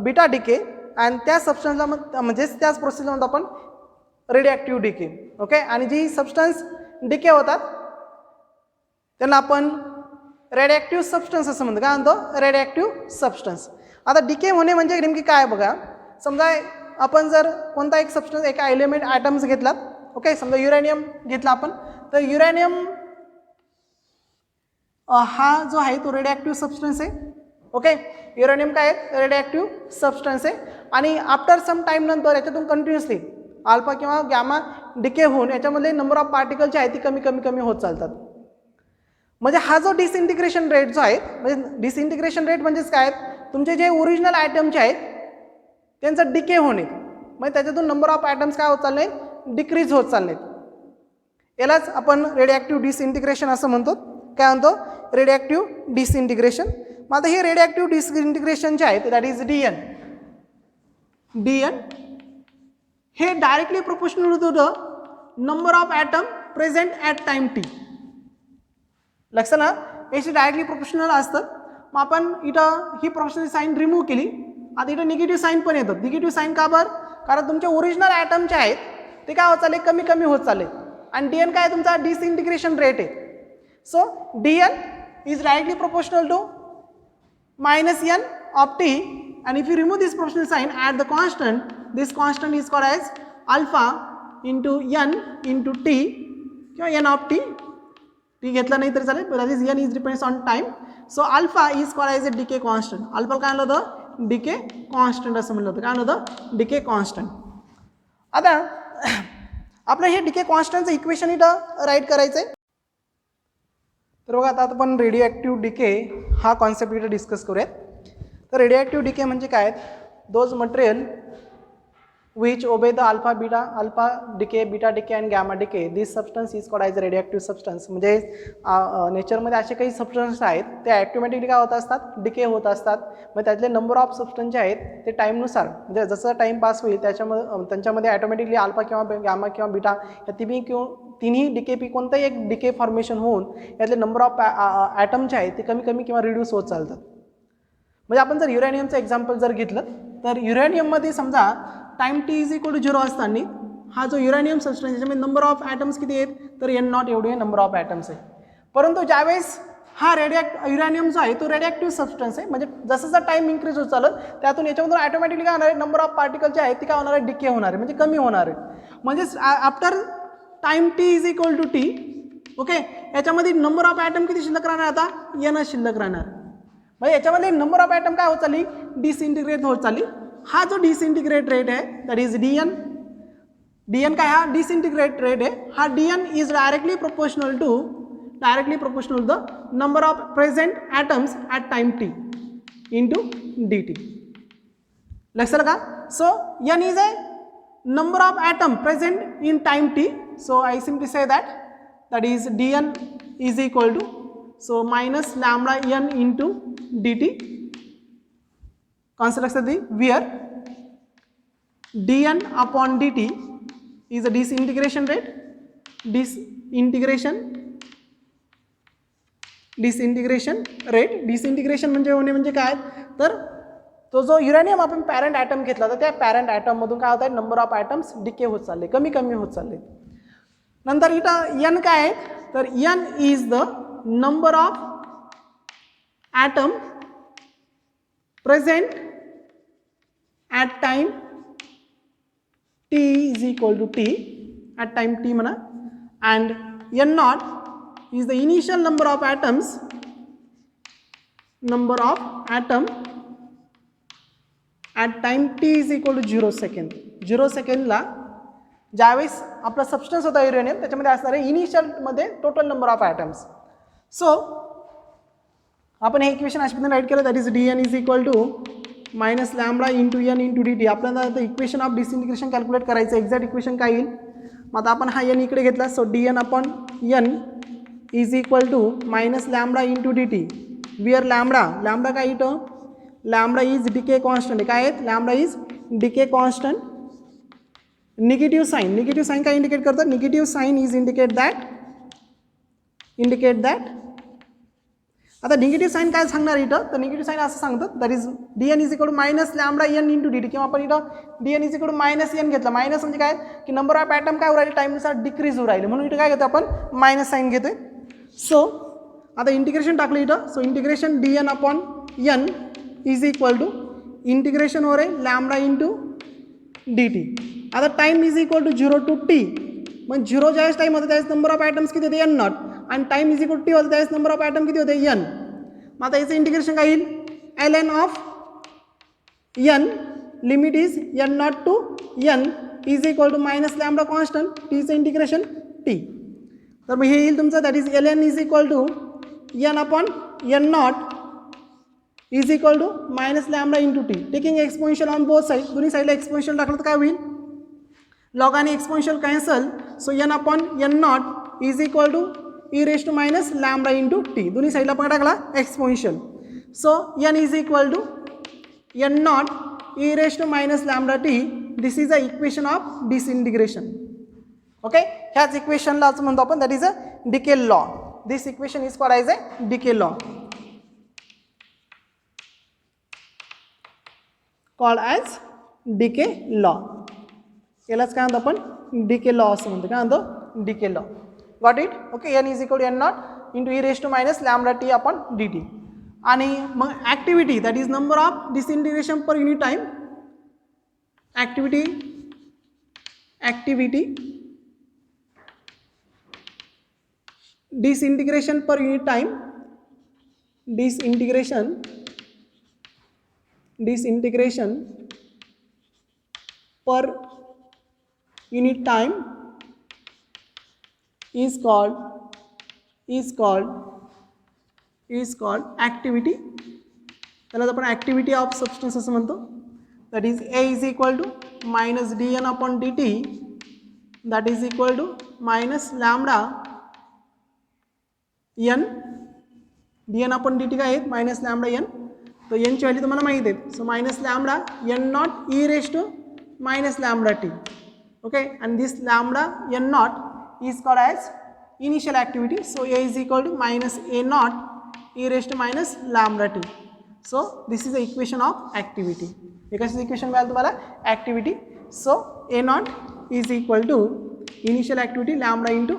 beta decay, आणि त्या सबस्टन्सला म्हणजेच त्याच प्रोसेसला म्हणतो आपण रेडिएक्टिव्ह डिके. ओके, आणि जी सबस्टन्स डिके होतात त्यांना आपण रेडिएक्टिव्ह सबस्टन्स असं म्हणतो. काय म्हणतो, रेडिएक्टिव्ह सबस्टन्स. आता डिके होणे म्हणजे नेमकी काय बघा, समजा आपण जर कोणता एक सबस्टन्स, एका एलिमेंट ॲटम्स घेतलात, ओके, समजा युरेनियम घेतला आपण, तर युरेनियम हा जो आहे तो रेडिएक्टिव्ह सबस्टन्स आहे. ओके, युरेनियम काय आहे, रेडिएक्टिव्ह सबस्टन्स आहे. आणि आफ्टर सम टाइम नंतर याच्यातून कंटिन्युअसली अल्फा किंवा गॅमा डिके होऊन याच्यामध्ये नंबर ऑफ पार्टिकल जे आहे ती कमी कमी कमी होत चालतात. म्हणजे हा जो डिसइंटिग्रेशन रेट जो आहे, म्हणजे डिसइंटिग्रेशन रेट म्हणजेच काय, तुमचे जे ओरिजिनल आयटमचे आहेत त्यांचं डिके होणे, म्हणजे त्याच्यातून नंबर ऑफ आयटम्स काय होत चालले, डिक्रीज होत चालले. यालाच आपण रेडिएक्टिव्ह डिसइंटिग्रेशन असं म्हणतो. काय म्हणतो, रेडिएक्टिव्ह डिसइंटिग्रेशन. मग आता हे रेडिएक्टिव्ह डिसइंटिग्रेशन जे आहे दॅट इज डीएन, हे directly proportional to the number of atom present at time T. लक्षात ना, याशी डायरेक्टली प्रोपोर्शनल असतं. मग आपण इथं ही प्रोपोर्शनल साईन रिमूव्ह केली. आता इथं निगेटिव्ह साईन पण येतात. निगेटिव्ह साईन का बरं? कारण तुमचे ओरिजिनल ॲटम जे आहेत ते काय होत चालले, कमी कमी होत चालले. आणि डी एन काय तुमचा डिसइंटिग्रेशन रेट आहे. So D N is directly proportional to minus n of t, and if you remove this proportional sign, add the constant, this constant is called as alpha into n into t किंवा n of t. t घेतला नाही तरी चालेल, but that is n is depends on time. So alpha is called as a decay constant. alpha काय म्हणलं होतं? decay constant असं म्हणलं होतं. काय म्हणलं होतं? decay constant. आता आपलं हे decay constant चं इक्वेशन इथं राईट करायचं आहे. तर बघा आता आपण रेडिओॲक्टिव्ह डिके हा कॉन्सेप्ट इथे डिस्कस करूयात. तर रेडिओॲक्टिव्ह डिके म्हणजे काय? Those material which obey the alpha decay, beta decay and gamma decay, this substance is called as a radioactive substance. म्हणजे नेचरमध्ये असे काही सबस्टन्स आहेत ते ॲटोमॅटिकली काय होत असतात, डिके होत असतात. मग त्यातले नंबर ऑफ सबस्टन्स जे आहेत ते टाईमनुसार म्हणजे जसं टाईम पास होईल त्यांच्यामध्ये ॲटोमॅटिकली अल्फा किंवा गॅमा किंवा बीटा या तिन्ही डिकेपी कोणतंही एक डिके फॉर्मेशन होऊन यातले नंबर ऑफ ॲटम जे आहेत ते कमी कमी किंवा रिड्यूस होत चालतात. म्हणजे आपण जर युरेनियमचं एक्झाम्पल जर घेतलं तर युरेनियममध्ये समजा time T is equal to 0 असताना हा जो युरेनियम सबस्टन्स याच्यामध्ये नंबर ऑफ ॲटम्स किती आहेत, तर n नॉट एवढे नंबर ऑफ ॲटम्स आहेत. परंतु ज्यावेळेस हा युरेनियम जो आहे तो रेडिओॲक्टिव्ह सबस्टन्स आहे. म्हणजे जसं जर टाईम इन्क्रीज होत चालत त्यातून याच्यामधून ऑटोमॅटिकली काय होणार आहे, नंबर ऑफ पार्टिकल जे आहेत ते काय होणार आहे, डिके होणार आहे, म्हणजे कमी होणार आहे. म्हणजेच after time T is equal to T, okay, याच्यामध्ये नंबर ऑफ ॲटम किती शिल्लक राहणार, आता n शिल्लक राहणार. म्हणजे याच्यामध्ये नंबर ऑफ ॲटम काय होत चालली, डिसइंटिग्रेट होत चालली. हा जो डिसइंटिग्रेट रेट आहे दॅट इज डी एन काय हा डिसइंटिग्रेट रेट आहे. हा D N is directly proportional to the number of present atoms at time T into D T. लक्षात का? So n is a number of atom present in time t. So I simply say that is dn is equal to so minus lambda n into dt. Concept लक्षात दे, where dn upon dt is a disintegration rate. Disintegration म्हणजे होणे म्हणजे काय, तर तो जो युरेनियम आपण पॅरेंट ॲटम घेतला तर त्या पॅरेंट ॲटममधून काय होत आहे, नंबर ऑफ ॲटम्स डिके होत चालले, कमी कमी होत चालले. नंतर इथं n काय आहे, तर n is the number of atom present at time t is equal to t, at time t म्हणा, and n not is the initial number of atom at time T is equal to 0 second. 0 सेकंडला ज्यावेळेस आपला सबस्टन्स होता युरेनियम त्याच्यामध्ये असणारे इनिशियलमध्ये total number of atoms. So आपण हे इक्वेशन अशा पद्धतीने राईट केलं, that is D N is equal to minus lambda into N into D T. आपल्याला आता इक्वेशन ऑफ डिसइंटिग्रेशन कॅल्क्युलेट करायचं, एक्झॅक्ट इक्वेशन काय येईल. मग आता आपण हा एन इकडे घेतला, so D N upon N is equal to minus lambda into D T. Where lambda काय इथं, लॅम्बडा इज डिके कॉन्स्टंट. काय आहेत, lambda is decay constant. Negative sign काय इंडिकेट करतं, negative sign is indicate that. आता निगेटिव्ह साईन काय सांगणार इथं, तर निगेटिव्ह साईन असं सांगतं, that is D N is equal to minus lambda N into D T. किंवा आपण इथं D N is equal to minus N घेतला. मायनस म्हणजे काय, की नंबर ऑफ ॲटम काय होऊ राहिले, टाईमनुसार डिक्रीज होऊ राहिले, म्हणून इथं काय घेतो आपण, मायनस साईन घेतोय. सो आता इंटिग्रेशन टाकलं इथं, so integration D N upon N is equal to integration हो रहे लॅम्बडा इंटू डी टी. आता time is equal to 0 to T, मग 0 ज्यावेळेस टाईम होतं त्यावेळेस नंबर ऑफ ॲटम्स किती होते, एन नॉट, आणि time is equal to T होतं त्यावेळेस नंबर ऑफ ॲटम किती होते, एन. मग आता याचं इंटिग्रेशन काय येईल, L N of N, limit is N not to N is equal to minus lambda constant, टीचं इंटिग्रेशन टी. तर मग हे येईल तुमचं, that is L N is equal to N upon N not is equal to minus lambda into T. Taking exponential on both side, दोन्ही साईडला एक्सपोनेन्शियल टाकलं तर काय होईल, लॉग आणि exponential cancel. So N upon N not is equal to E raise to minus lambda into t. दोन्ही साईडला आपण टाकला exponential. So n is equal to n not E raise to minus lambda t. This is a equation of disintegration. Okay, ह्याच इक्वेशनलाच म्हणतो आपण, that is a decay law. This equation is called as a decay law. Called as decay law. यालाच काय म्हणतो आपण डिके लॉ असं म्हणतो. काय म्हणतो decay law. Got it. Okay. N is equal to n not into e raise to minus lambda t upon d t. आणि मग activity that is number of disintegration per unit time. Activity disintegration per unit time, disintegration per unit time is called activity. त्याला आपण activity of substance असं म्हणतो. that is A is equal to minus dn upon dt, that is equal to minus lambda n dn upon dt काय आहे मायनस लॅमडा n. तो n ची व्हॅल्यू तुम्हाला माहिती आहे. So minus lambda n not E raise to minus lambda T. Okay. And this lambda n not is called as initial activity. So A is equal to minus A not E raise to minus lambda T. So this is the equation of activity. हे कशाचं इक्वेशन मिळालं तुम्हाला activity. So A not is equal to initial activity lambda into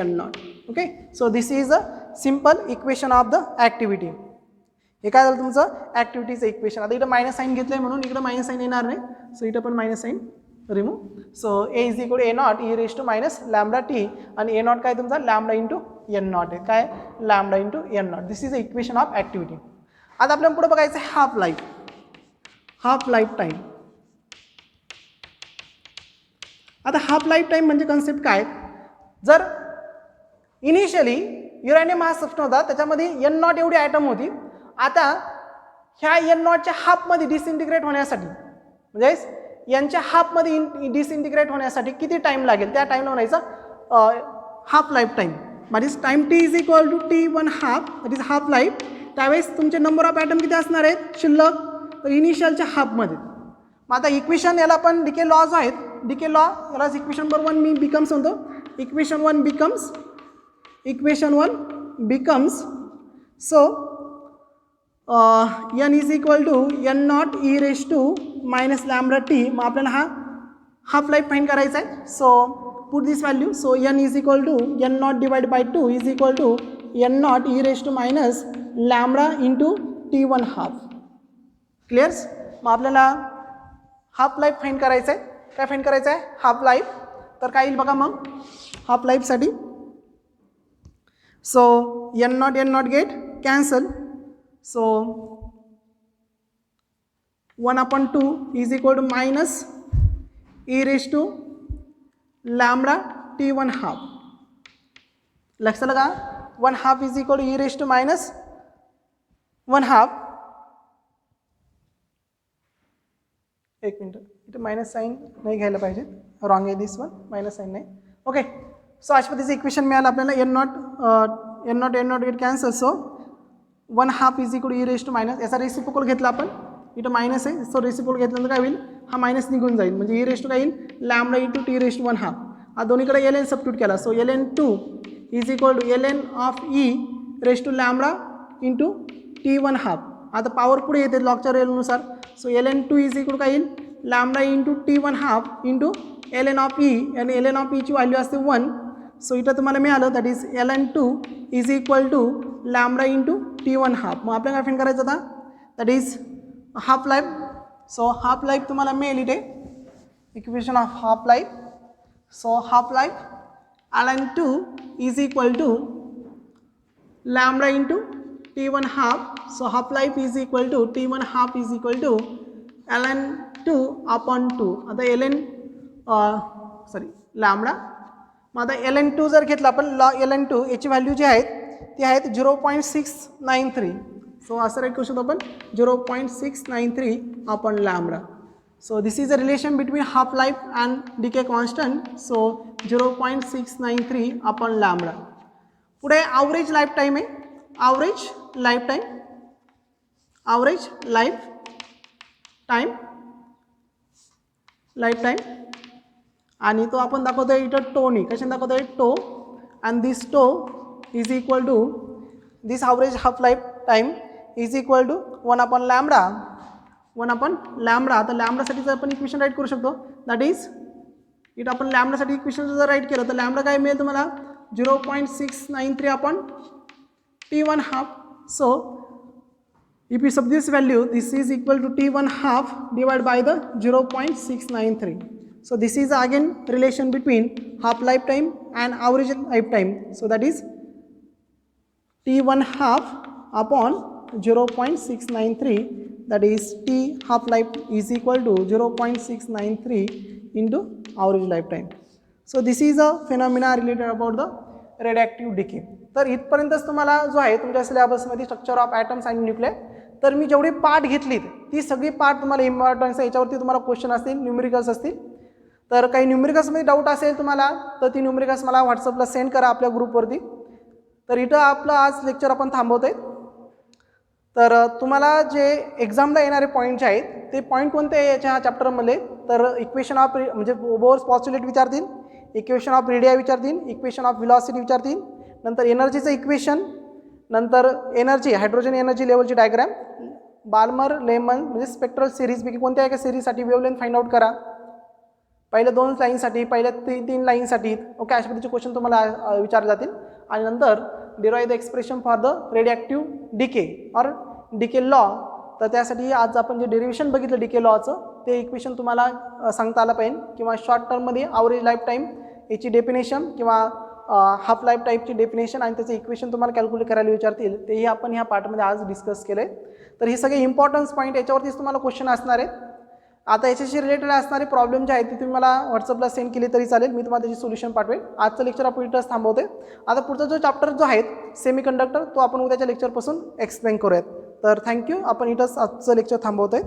n not. Okay. So this is a simple equation of the activity. हे काय झालं तुमचं ॲक्टिव्हिटीचं इक्वेशन. आता इथं मायनस साईन घेतलं आहे म्हणून इकडं मायनस साईन येणार नाही. सो इथं पण minus sign remove. So A is equal to A not E raise to minus lambda T आणि ए नॉट काय तुमचा लॅमडा इंटू एन नॉट आहे. काय lambda into N not. This is a equation of activity. आता आपल्याला पुढे बघायचं आहे हाफ लाईफ टाईम. आता हाफ लाईफ टाईम म्हणजे कन्सेप्ट काय. जर इनिशियली युरेनियम हा सबस्टन्स होता, त्याच्यामध्ये एन नॉट एवढी आयटम होती. आता ह्या एन नॉटच्या हाफमध्ये डिसइंटिग्रेट होण्यासाठी म्हणजे यांच्या हाफमध्ये डिसइंटिग्रेट होण्यासाठी किती टाईम लागेल त्या टाईमला म्हणायचं हाफ लाईफ टाईम. म्हणजे time T is equal to T one half that is half life. त्यावेळेस तुमचे नंबर ऑफ ॲटम किती असणार आहेत शिल्लक तर इनिशियलच्या हाफमध्ये. मग आता इक्वेशन याला पण डिके लॉज आहेत. डिके लॉ यालाच इक्वेशन नंबर 1 मी बिकम्स म्हणतो. Equation 1 becomes so n is equal to n naught e raised to minus lambda t. मग आपल्याला हा हाफ लाईफ फाइंड करायचा आहे. So put this value. So n is equal to n naught divided by 2 is equal to n naught e raised to minus lambda into t1 half. क्लिअर्स. मग आपल्याला हाफ लाईफ फाइंड करायचं आहे. काय फाइंड करायचं आहे हाफ लाईफ. तर काय येईल बघा मग half लाईफसाठी. So n naught get cancel. So 1 upon 2 is equal to minus e raised to lambda t1 half. लक्षात लगा 1 half is equal to e raised to minus 1 half. एक मिनट इथं मायनस साईन नाही घ्यायला पाहिजे. रॉंग आहे दिस वन. मायनस साईन नाही. ओके. सो अशा पद्धतीचं इक्वेशन मिळालं आपल्याला. N not get cancel. So 1 half is equal to E raise to minus. याचा रेसिप्रोकल घेतला आपण. इथं मायनस आहे. सो रेसिप्रोकल घेतल्यानंतर काय होईल हा मायनस निघून जाईल. म्हणजे ई रेस टू काय येईल lambda into t raise to 1 half. हा दोन्हीकडे एल एन सबस्टिट्यूट केला. So l N 2 is equal to l N of e raise to lambda into t1 half. आता पॉवर पुढे येते लॉकच्या रेलनुसार. So l N 2 is equal काय येईल lambda into t1 half into l N of e. आणि एल एन ऑफ ईची व्हॅल्यू असते 1. सो इथं तुम्हाला मिळालं that is L N 2 is equal to lambda into t1 half. मग आपल्याला काय फाइंड करायचं होता that is half life. So half life तुम्हाला मिळेल इथे equation of half life. So half life L N 2 is equal to lambda into t1 half. So half life is equal to t1 half is equal to ln 2 upon 2. आता लॅमडा. मग आता ln 2 जर घेतला आपण ln 2 याची व्हॅल्यू जी आहेत ती आहेत 0.693. सो असं राईट करू शकतो आपण 0.693 upon lambda. So this is a relation between half life and decay constant. So 0.693 upon lambda. पुढे ॲव्हरेज लाईफ टाईम आहे. ॲव्हरेज लाईफ टाईम आणि तो आपण दाखवतोय इथं टोनी. कशाने दाखवतोय tau. And this tau is equal to this average half life time is equal to 1 upon lambda 1 upon lambda. आता लॅम्बडासाठीचं आपण इक्वेशन राईट करू शकतो, दॅट इज इट आपण लॅम्बडासाठी इक्वेशन जर राईट केलं तर लॅम्बडा काय मिळेल तुम्हाला 0.693 upon T1/2. So if you sub this value, this is equal to T1/2 divided by the 0.693. So this is again relation between half lifetime and average lifetime. So that is T1/2 upon 0.693, that is T half life is equal to 0.693 into average lifetime. So this is a phenomena related about the radioactive decay. तर इथपर्यंतच तुम्हाला जो आहे तुमच्या सिलेबसमध्ये स्ट्रक्चर ऑफ ॲटम्स आणि न्यूक्लियर, तर मी जेवढी पार्ट घेतलीत ती सगळी पार्ट तुम्हाला इम्पॉर्टन्स आहे, याच्यावरती तुम्हाला क्वेश्चन असतील, न्यूमेरिकल्स असतील. तर काही न्यूमेरिकल्समध्ये डाऊट असेल तुम्हाला तर ती न्यूमेरिकल्स मला व्हॉट्सअपला सेंड करा आपल्या ग्रुपवरती. तर इथं आपलं आज लेक्चर आपण थांबवतो आहे. तर तुम्हाला जे एक्झामला येणारे पॉईंट जे आहेत ते पॉईंट कोणते आहे याच्या चॅप्टरमध्ये, तर इक्वेशन ऑफ म्हणजे बोर्स पॉस्ट्युलेट विचारतील, इक्वेशन ऑफ रेडिया विचारतील, इक्वेशन ऑफ व्हेलॉसिटी विचारतील, नंतर एनर्जीचं इक्वेशन, नंतर एनर्जी हायड्रोजन एनर्जी लेवलची डायग्राम, बाल्मर लेमन म्हणजे स्पेक्ट्रल सिरीजपैकी कोणत्या एका सिरीजसाठी वेवलेंथ फाइंड आउट करा, पहिल्या 2 लाईनसाठी, पहिल्या 3 लाईनसाठी. ओके, अशा पद्धतीचे क्वेश्चन तुम्हाला विचारले जातील. आणि नंतर derive the expression for the radioactive decay or decay law. तर त्यासाठी आज आपण जे डेरिव्हेशन बघितलं डिके लॉचं ते इक्वेशन तुम्हाला सांगता आलं पाहिजे, किंवा शॉर्ट टर्ममध्ये ॲव्हरेज लाईफ टाईम याची डेफिनेशन किंवा हाफ लाईफ टाईपची डेफिनेशन आणि त्याचं इक्वेशन तुम्हाला कॅल्क्युलेट करायला विचारतील, तेही आपण ह्या पार्टमध्ये आज डिस्कस केलं आहे. तर हे सगळे इम्पॉर्टन्स पॉईंट याच्यावरतीच तुम्हाला क्वेश्चन असणार आहेत. आता याच्याशी रिलेटेड असणारे प्रॉब्लेम जे आहेत ते तुम्ही मला व्हॉट्सअपला सेंड केले तरी चालेल, मी तुम्हाला त्याची सोल्युशन पाठवेल. आजचं लेक्चर आपण इथंच थांबवते. आता पुढचा जो चॅप्टर जो आहे सेमी कंडक्टर तो आपण उद्याच्या लेक्चरपासून एक्सप्लेन करूयात. तर थँक्यू, आपण इथंच आजचं लेक्चर थांबवतोय.